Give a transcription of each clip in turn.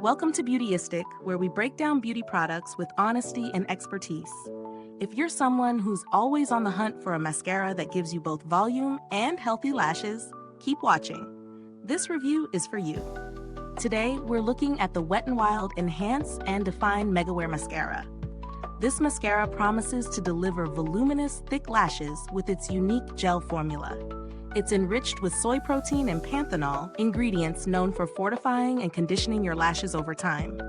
Welcome to Beautyistic, where we break down beauty products with honesty and expertise. If you're someone who's always on the hunt for a mascara that gives you both volume and healthy lashes, keep watching. This review is for you. Today, we're looking at the Wet n Wild Enhance and Define Megawear Mascara. This mascara promises to deliver voluminous, thick lashes with its unique gel formula. It's enriched with soy protein and panthenol, ingredients known for fortifying and conditioning your lashes over time.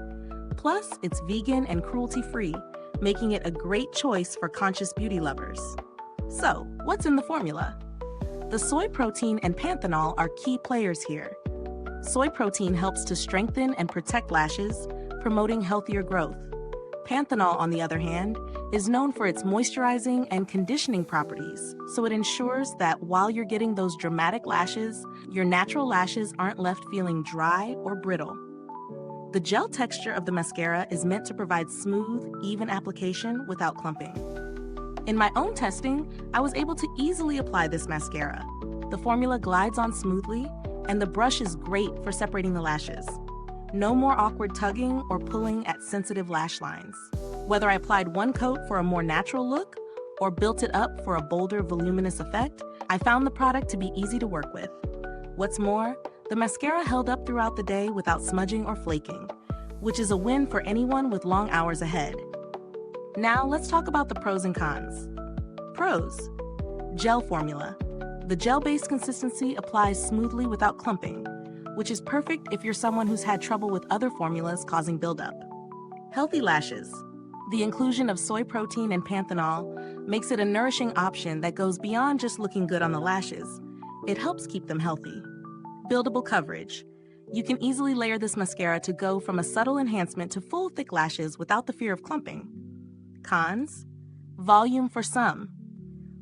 Plus, it's vegan and cruelty-free, making it a great choice for conscious beauty lovers. So, what's in the formula? The soy protein and panthenol are key players here. Soy protein helps to strengthen and protect lashes, promoting healthier growth. Panthenol, on the other hand, is known for its moisturizing and conditioning properties, so it ensures that while you're getting those dramatic lashes, your natural lashes aren't left feeling dry or brittle. The gel texture of the mascara is meant to provide smooth, even application without clumping. In my own testing, I was able to easily apply this mascara. The formula glides on smoothly, and the brush is great for separating the lashes. No more awkward tugging or pulling at sensitive lash lines. Whether I applied one coat for a more natural look or built it up for a bolder, voluminous effect, I found the product to be easy to work with. What's more, the mascara held up throughout the day without smudging or flaking, which is a win for anyone with long hours ahead. Now let's talk about the pros and cons. Pros: gel formula. The gel-based consistency applies smoothly without clumping, which is perfect if you're someone who's had trouble with other formulas causing buildup. Healthy lashes. The inclusion of soy protein and panthenol makes it a nourishing option that goes beyond just looking good on the lashes. It helps keep them healthy. Buildable coverage. You can easily layer this mascara to go from a subtle enhancement to full thick lashes without the fear of clumping. Cons: volume for some.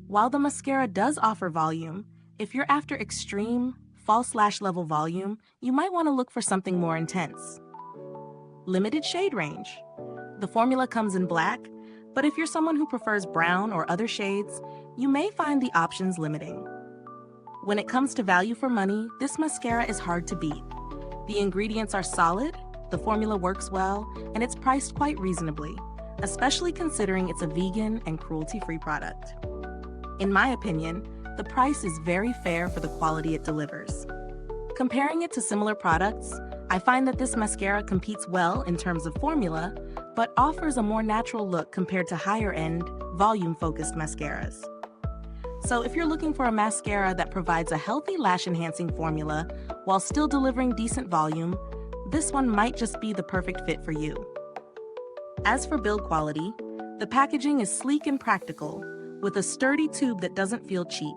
While the mascara does offer volume, if you're after extreme, false lash level volume, you might want to look for something more intense. Limited shade range. The formula comes in black, but if you're someone who prefers brown or other shades, you may find the options limiting. When it comes to value for money, this mascara is hard to beat. The ingredients are solid, the formula works well, and it's priced quite reasonably, especially considering it's a vegan and cruelty-free product. In my opinion, the price is very fair for the quality it delivers. Comparing it to similar products, I find that this mascara competes well in terms of formula, but offers a more natural look compared to higher-end, volume-focused mascaras. So if you're looking for a mascara that provides a healthy lash-enhancing formula while still delivering decent volume, this one might just be the perfect fit for you. As for build quality, the packaging is sleek and practical, with a sturdy tube that doesn't feel cheap.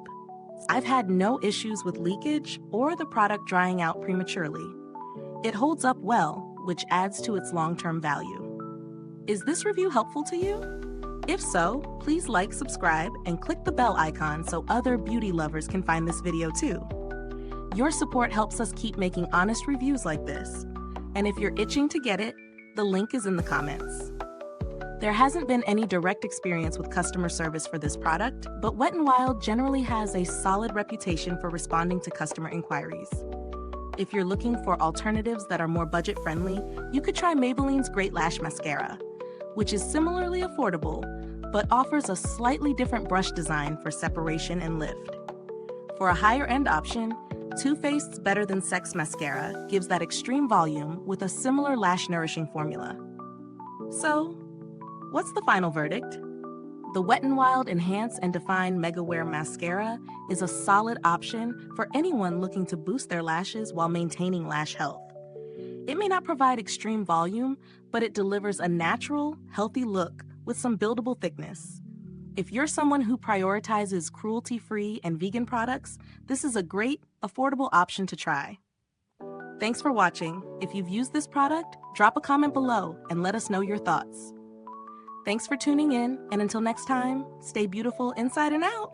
I've had no issues with leakage or the product drying out prematurely. It holds up well, which adds to its long-term value. Is this review helpful to you? If so, please like, subscribe, and click the bell icon so other beauty lovers can find this video too. Your support helps us keep making honest reviews like this. And if you're itching to get it, the link is in the comments. There hasn't been any direct experience with customer service for this product, but Wet n Wild generally has a solid reputation for responding to customer inquiries. If you're looking for alternatives that are more budget-friendly, you could try Maybelline's Great Lash Mascara, which is similarly affordable, but offers a slightly different brush design for separation and lift. For a higher-end option, Too Faced's Better Than Sex Mascara gives that extreme volume with a similar lash-nourishing formula. So, what's the final verdict? The Wet n Wild Enhance and Define Megawear Mascara is a solid option for anyone looking to boost their lashes while maintaining lash health. It may not provide extreme volume, but it delivers a natural, healthy look with some buildable thickness. If you're someone who prioritizes cruelty-free and vegan products, this is a great, affordable option to try. Thanks for watching. If you've used this product, drop a comment below and let us know your thoughts. Thanks for tuning in, and until next time, stay beautiful inside and out.